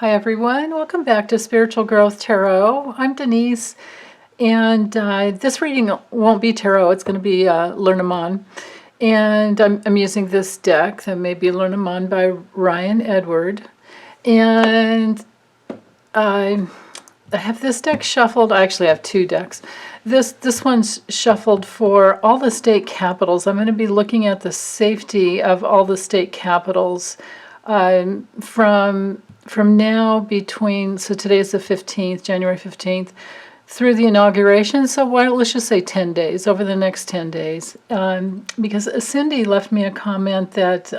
Hi everyone, welcome back to Spiritual Growth Tarot. I'm Denise, and this reading won't be tarot, it's going to be Lenormand. And I'm using this deck that may be Lenormand by Ryan Edward. And I have this deck shuffled. I actually have two decks. This one's shuffled for all the state capitals. I'm going to be looking at the safety of all the state capitals from now between, so today is the 15th, January 15th, through the inauguration. So let's just say 10 days, over the next 10 days. Because Cindy left me a comment that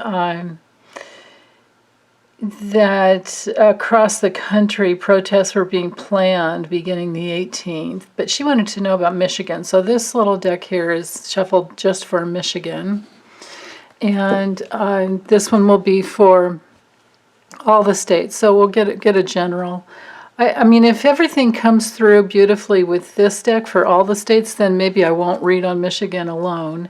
across the country protests were being planned beginning the 18th, but she wanted to know about Michigan. So this little deck here is shuffled just for Michigan. And this one will be for all the states, so we'll get a general. I mean, if everything comes through beautifully with this deck for all the states, then maybe I won't read on Michigan alone.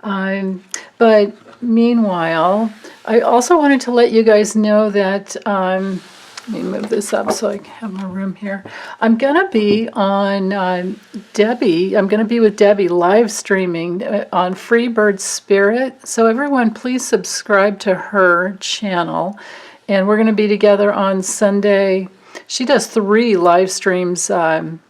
But meanwhile, I also wanted to let you guys know that, let me move this up so I have more room here. I'm going to be on Debbie, I'm going to be with Debbie live streaming on Freebird Spirit. So everyone, please subscribe to her channel. And we're going to be together on Sunday. She does three live streams a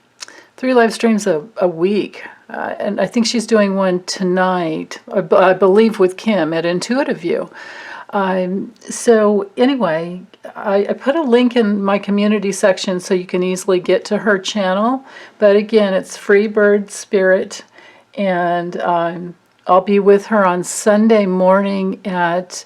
week. And I think she's doing one tonight, I believe with Kim at Intuitive View. So anyway, I put a link in my community section so you can easily get to her channel. But again, it's Freebird Spirit. And I'll be with her on Sunday morning at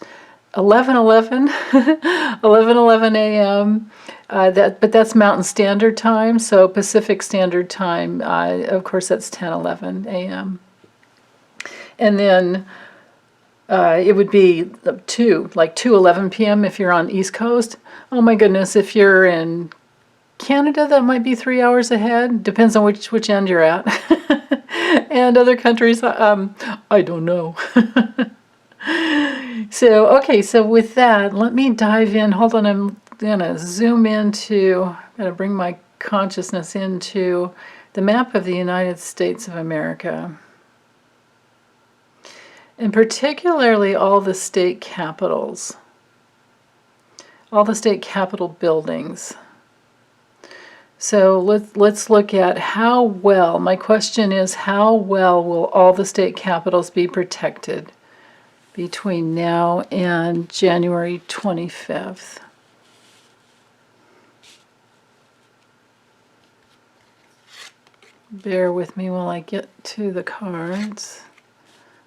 11:11 a.m. But that's Mountain Standard Time, so Pacific Standard Time, of course, that's 10:11 a.m. And then it would be 2:11 p.m. if you're on East Coast. Oh my goodness, if you're in Canada, that might be 3 hours ahead. Depends on which end you're at. And other countries, I don't know. So, okay, so with that, let me dive in. Hold on, I'm going to zoom into, I'm going to bring my consciousness into the map of the United States of America. And particularly all the state capitals, all the state capitol buildings. So let's look at how well, my question is, how well will all the state capitals be protected between now and January 25th. Bear with me while I get to the cards,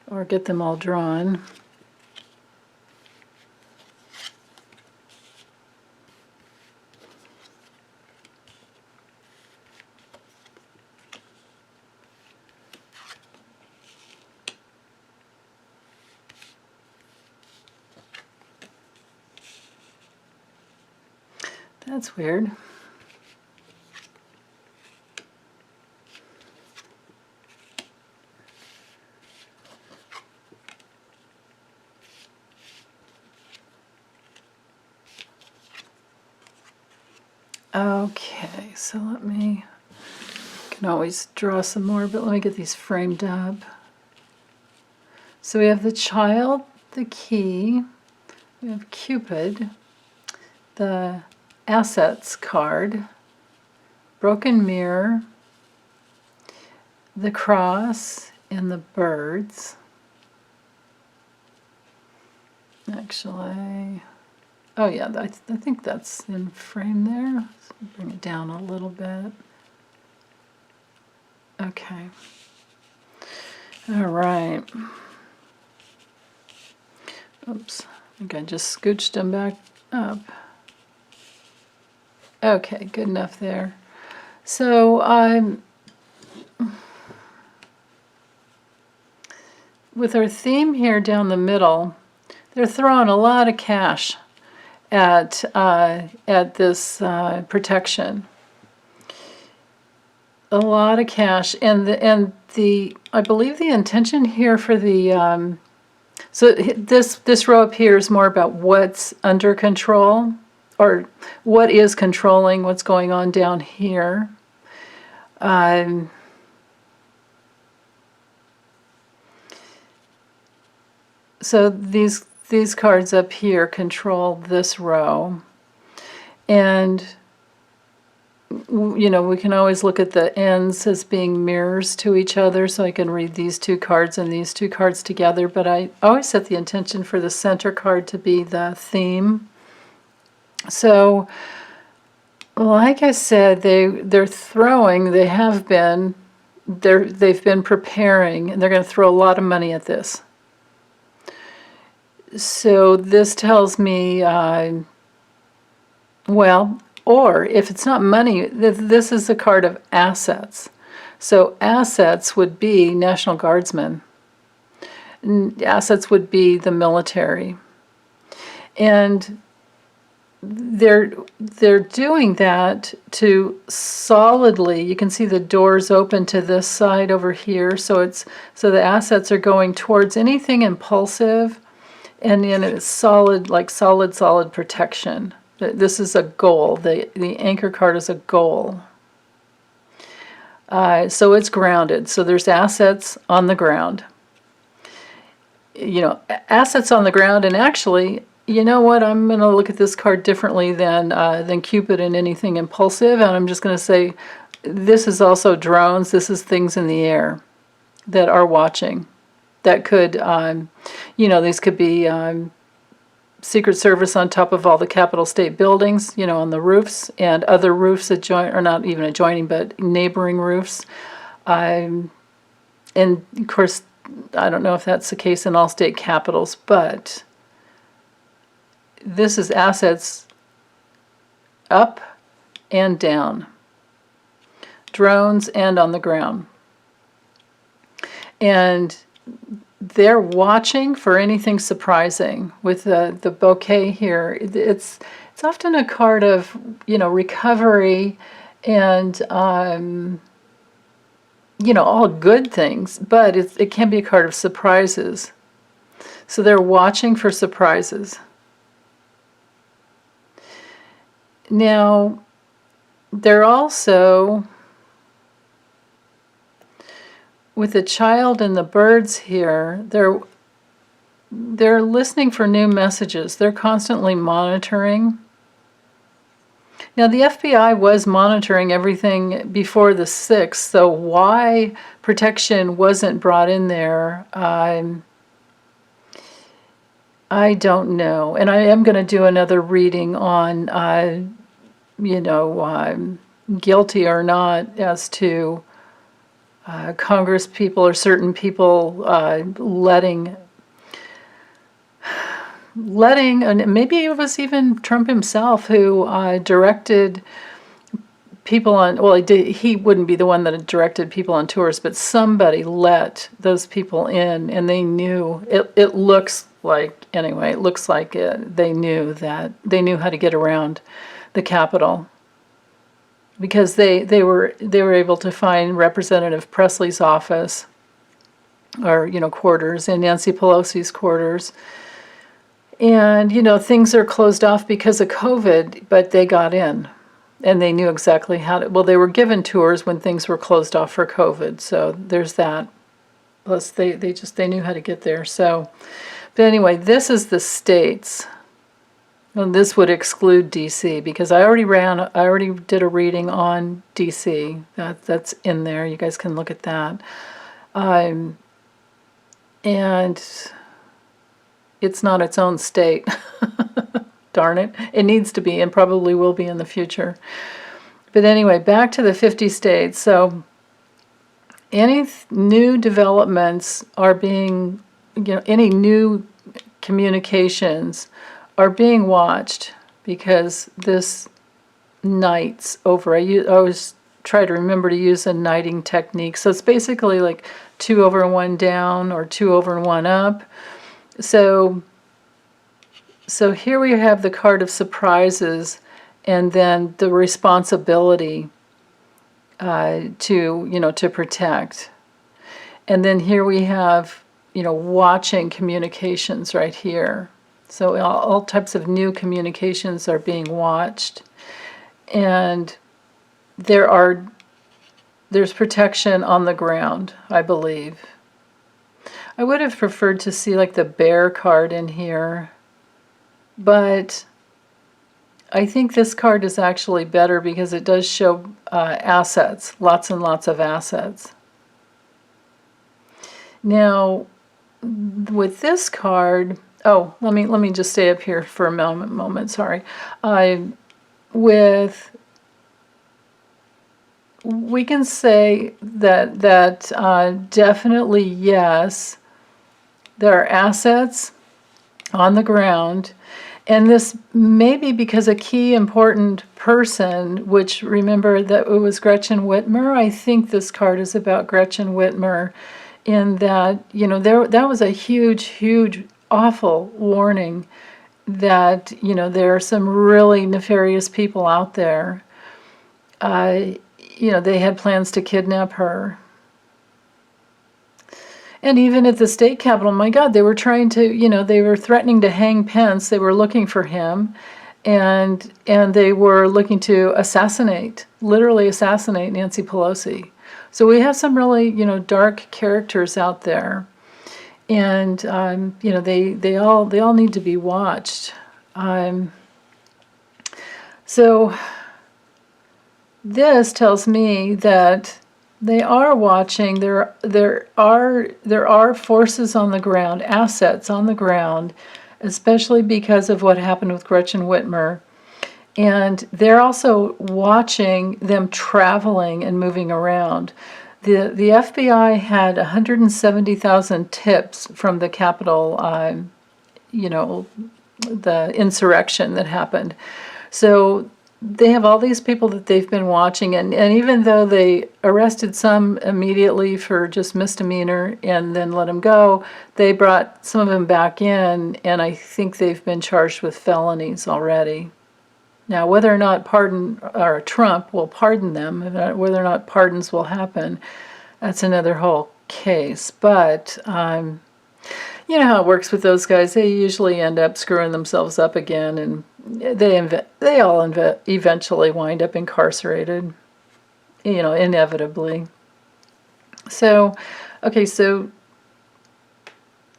or get them all drawn. That's weird. Okay, so I can always draw some more, but let me get these framed up. So we have the child, the key, we have Cupid, the assets card, broken mirror, the cross, and the birds. Actually, oh yeah, I think that's in frame there. Let's bring it down a little bit. Okay. All right. Oops, I think I just scooched them back up. Okay, good enough there. So with our theme here down the middle, they're throwing a lot of cash at this protection. A lot of cash, and I believe the intention here for the so this row up here is more about what's under control, or what is controlling what's going on down here. So these cards up here control this row. And, you know, we can always look at the ends as being mirrors to each other, so I can read these two cards and these two cards together, but I always set the intention for the center card to be the theme. So, like I said, they're throwing, they've been preparing, and they're going to throw a lot of money at this. So this tells me, well, or if it's not money, this is a card of assets. So assets would be National Guardsmen. Assets would be the military. And they're doing that to solidly, you can see the doors open to this side over here, so the assets are going towards anything impulsive, and then it's solid, like solid protection. This is a goal. The anchor card is a goal. So it's grounded. So there's assets on the ground. You know, assets on the ground, and actually, you know what? I'm going to look at this card differently than Cupid and anything impulsive, and I'm just going to say this is also drones. This is things in the air that are watching. That could, you know, these could be Secret Service on top of all the Capitol State buildings, you know, on the roofs, and other roofs or not even adjoining, but neighboring roofs. And of course, I don't know if that's the case in all state capitals, but this is assets up and down, drones and on the ground. And they're watching for anything surprising. With the bouquet here, it's often a card of, you know, recovery and you know, all good things, but it can be a card of surprises. So they're watching for surprises. Now, they're also, with the child and the birds here, they're listening for new messages. They're constantly monitoring. Now, the FBI was monitoring everything before the 6th, so why protection wasn't brought in there, I don't know. And I am going to do another reading on, you know, guilty or not as to Congress people or certain people letting, and maybe it was even Trump himself who directed people on, well, he wouldn't be the one that directed people on tours, but somebody let those people in, and they knew, it looks like, anyway, it looks like they knew how to get around the Capitol. Because they were able to find Representative Presley's office, or, you know, quarters, and Nancy Pelosi's quarters. And, you know, things are closed off because of COVID, but they got in. And they knew exactly how to, well, they were given tours when things were closed off for COVID, so there's that. Plus, they knew how to get there, so. But anyway, this is the states. And this would exclude D.C. because I already did a reading on D.C. That's in there. You guys can look at that. And it's not its own state. Darn it. It needs to be and probably will be in the future. But anyway, back to the 50 states. So any new developments are being, you know, any new communications are being watched because this nights over. I always try to remember to use a knighting technique. So it's basically like 2 over and 1 down or 2 over and 1 up. So here we have the card of surprises and then the responsibility to protect. And then here we have, you know, watching communications right here. So all types of new communications are being watched. And there's protection on the ground, I believe. I would have preferred to see like the bear card in here, but I think this card is actually better because it does show assets, lots and lots of assets. Now, with this card, oh, let me just stay up here for a moment. Sorry. We can say that definitely yes, there are assets on the ground, and this may be because a key important person, which remember that it was Gretchen Whitmer. I think this card is about Gretchen Whitmer, in that, you know, that was a huge, awful warning that, you know, there are some really nefarious people out there. You know, they had plans to kidnap her. And even at the state capitol, my God, they were trying to, you know, they were threatening to hang Pence. They were looking for him, and they were looking to literally assassinate Nancy Pelosi. So we have some really, you know, dark characters out there, and you know, they all need to be watched. So this tells me that they are watching. There are forces on the ground, assets on the ground, especially because of what happened with Gretchen Whitmer. And they're also watching them traveling and moving around. The FBI had 170,000 tips from the Capitol, you know, the insurrection that happened. So they have all these people that they've been watching, and even though they arrested some immediately for just misdemeanor and then let them go, they brought some of them back in, and I think they've been charged with felonies already. Now, whether or not Trump will pardon them, whether or not pardons will happen, that's another whole case. But you know how it works with those guys. They usually end up screwing themselves up again, and they all eventually wind up incarcerated, you know, inevitably. So, okay, so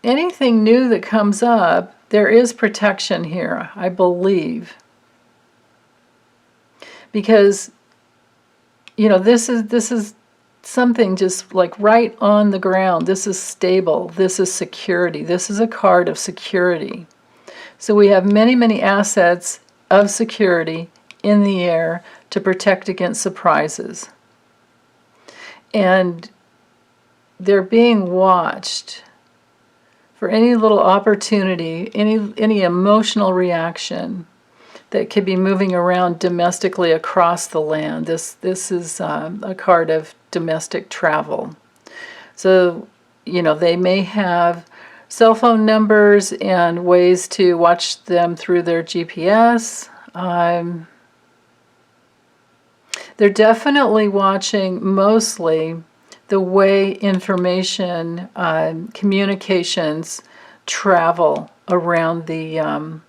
anything new that comes up, there is protection here, I believe. Because, you know, this is something just like right on the ground. This is stable. This is security. This is a card of security. So we have many assets of security in the air to protect against surprises. And they're being watched for any little opportunity, any emotional reaction that could be moving around domestically across the land. This is a card of domestic travel. So, you know, they may have cell phone numbers and ways to watch them through their GPS. They're definitely watching mostly the way information, communications travel around the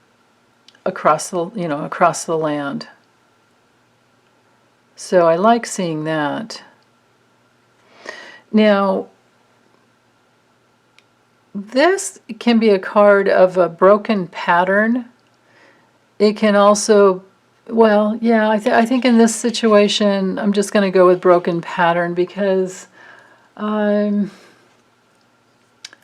across the land. So I like seeing that. Now, this can be a card of a broken pattern. It can also, well, yeah, I think in this situation, I'm just going to go with broken pattern because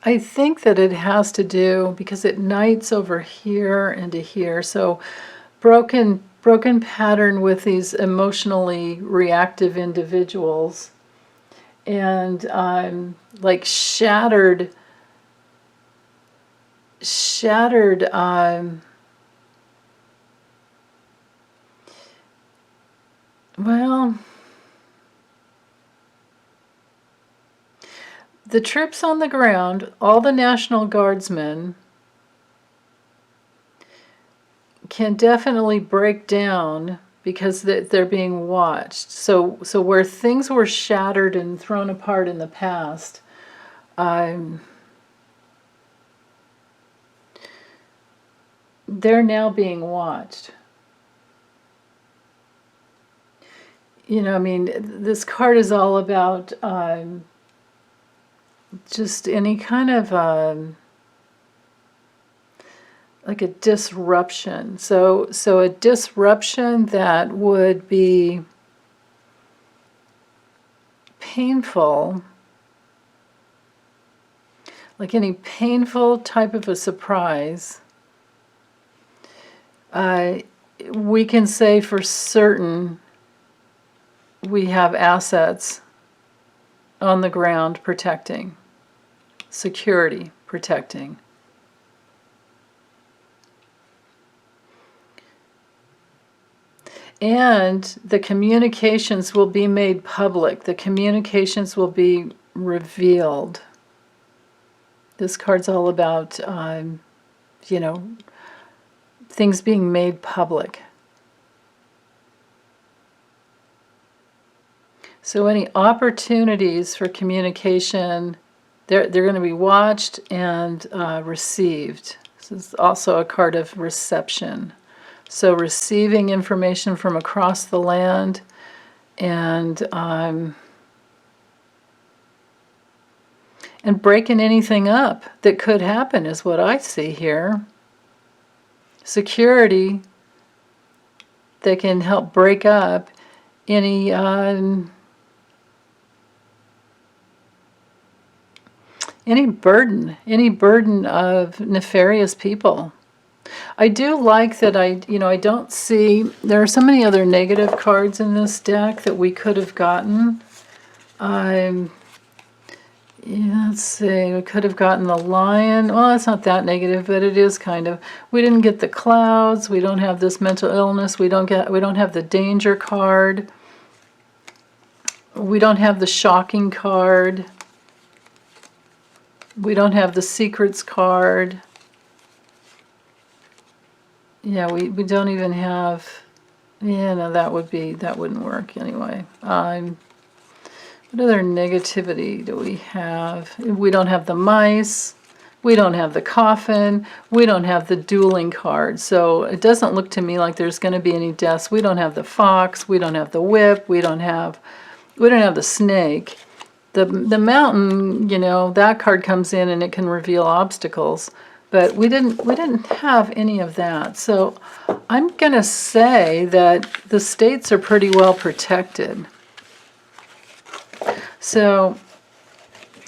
I think that it has to do, because it knights over here and to here. So broken pattern with these emotionally reactive individuals, and like shattered well, the troops on the ground, all the National Guardsmen, can definitely break down because they're being watched. So where things were shattered and thrown apart in the past, they're now being watched. You know, I mean, this card is all about just any kind of like a disruption. So a disruption that would be painful, like any painful type of a surprise. We can say for certain we have assets on the ground protecting, security protecting. And the communications will be made public. The communications will be revealed. This card's all about, you know, things being made public. So any opportunities for communication, they're going to be watched and received. This is also a card of reception. So receiving information from across the land and breaking anything up that could happen is what I see here. Security that can help break up any burden of nefarious people. I do like that I don't see, there are so many other negative cards in this deck that we could have gotten. Yeah, let's see, we could have gotten the lion. Well, it's not that negative, but it is kind of. We didn't get the clouds. We don't have this mental illness. We don't have the danger card. We don't have the shocking card. We don't have the secrets card. Yeah, we don't even have. Yeah, no, that wouldn't work anyway. What other negativity do we have? We don't have the mice. We don't have the coffin. We don't have the dueling card. So it doesn't look to me like there's going to be any deaths. We don't have the fox. We don't have the whip. We don't have the snake. The mountain, you know, that card comes in and it can reveal obstacles. But we didn't have any of that. So I'm going to say that the states are pretty well protected. So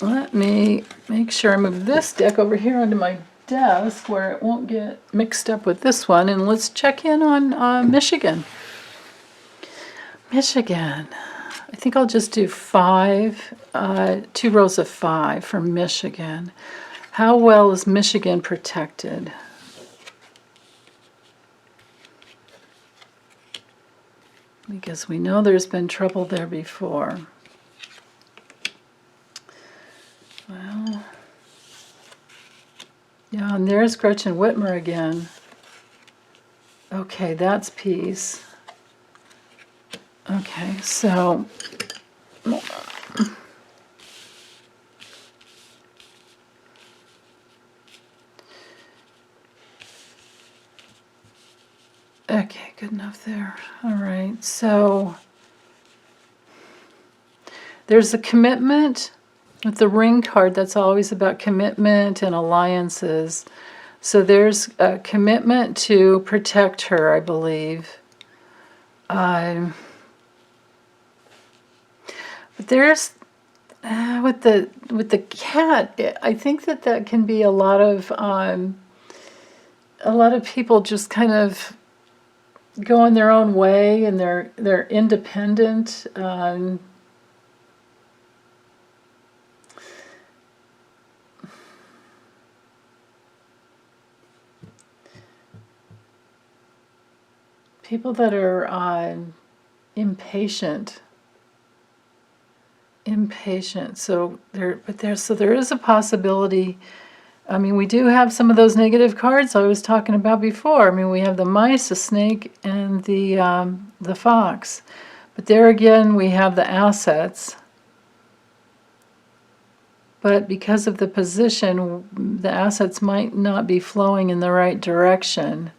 let me make sure I move this deck over here onto my desk where it won't get mixed up with this one. And let's check in on Michigan. Michigan. I think I'll just do 2 rows of 5 for Michigan. How well is Michigan protected? Because we know there's been trouble there before. Well, yeah, and there's Gretchen Whitmer again. Okay, that's peace. Okay, so okay, good enough there. All right, so there's a commitment with the ring card. That's always about commitment and alliances. So there's a commitment to protect her, I believe. But there's with the cat, I think that can be a lot of people just kind of going their own way, and they're independent. People that are impatient. So there is a possibility. I mean, we do have some of those negative cards I was talking about before. I mean, we have the mice, the snake, and the fox. But there again, we have the assets. But because of the position, the assets might not be flowing in the right direction.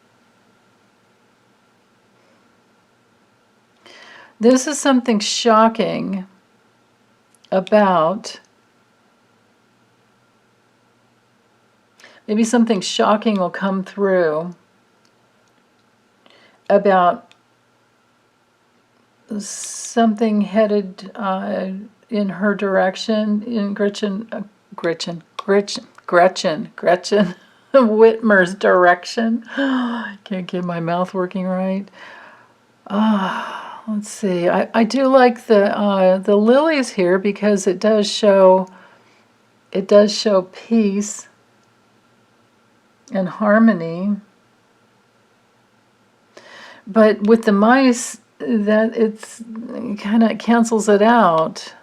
This is something shocking about, maybe something shocking will come through about something headed in her direction, in Gretchen Whitmer's direction. I can't get my mouth working right. Let's see. I do like the lilies here because it does show peace and harmony. But with the mice, that it kind of cancels it out.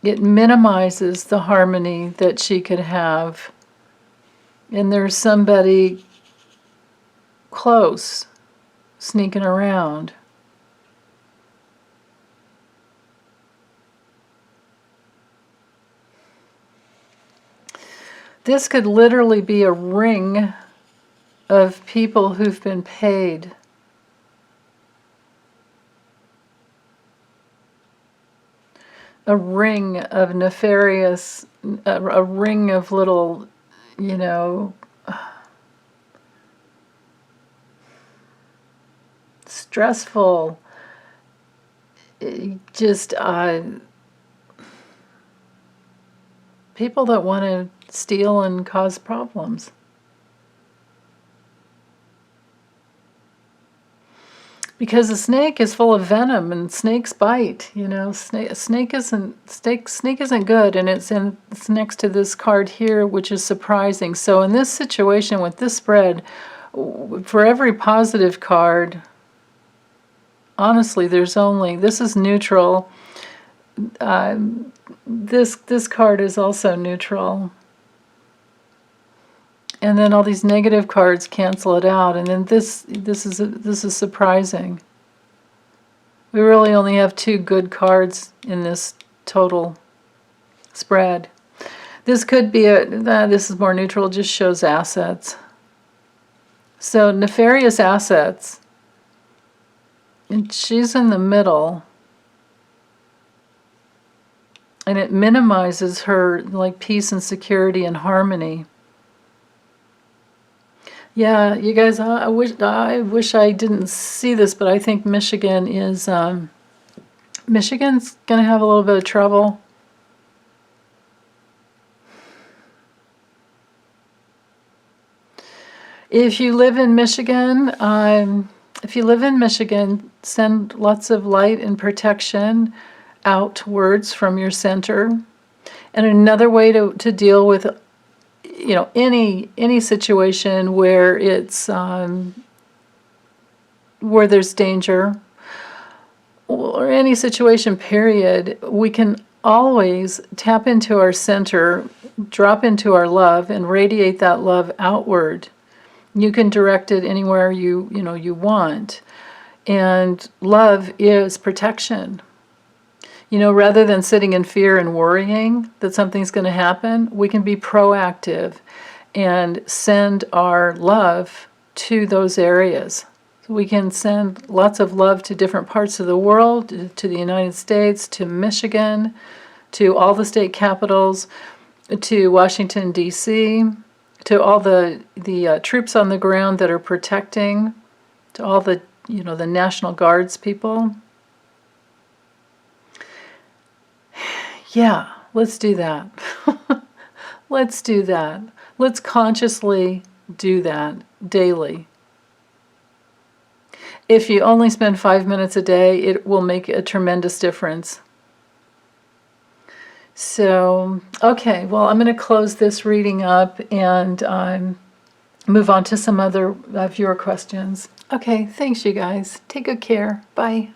It minimizes the harmony that she could have. And there's somebody close sneaking around. This could literally be a ring of people who've been paid. A ring of nefarious, a ring of little, stressful, just people that want to steal and cause problems. Because a snake is full of venom and snakes bite. Snake isn't good, and it's next to this card here, which is surprising. So in this situation with this spread, for every positive card, honestly, this is neutral. This card is also neutral. And then all these negative cards cancel it out, and then this is surprising. We really only have 2 good cards in this total spread. This could be this is more neutral, just shows assets. So nefarious assets, and she's in the middle, and it minimizes her peace and security and harmony. Yeah, you guys, I wish I didn't see this, but I think Michigan's going to have a little bit of trouble. If you live in Michigan, send lots of light and protection outwards from your center. And another way to deal with any situation where it's where there's danger, or any situation period, we can always tap into our center, drop into our love, and radiate that love outward. You can direct it anywhere you want, and love is protection. Rather than sitting in fear and worrying that something's going to happen, we can be proactive and send our love to those areas. So we can send lots of love to different parts of the world, to the United States, to Michigan, to all the state capitals, to Washington, D.C., to all the troops on the ground that are protecting, to all the National Guards people. Yeah, let's do that. Let's do that. Let's consciously do that daily. If you only spend 5 minutes a day, it will make a tremendous difference. So, okay, well, I'm going to close this reading up and move on to some other viewer questions. Okay, thanks, you guys. Take good care. Bye.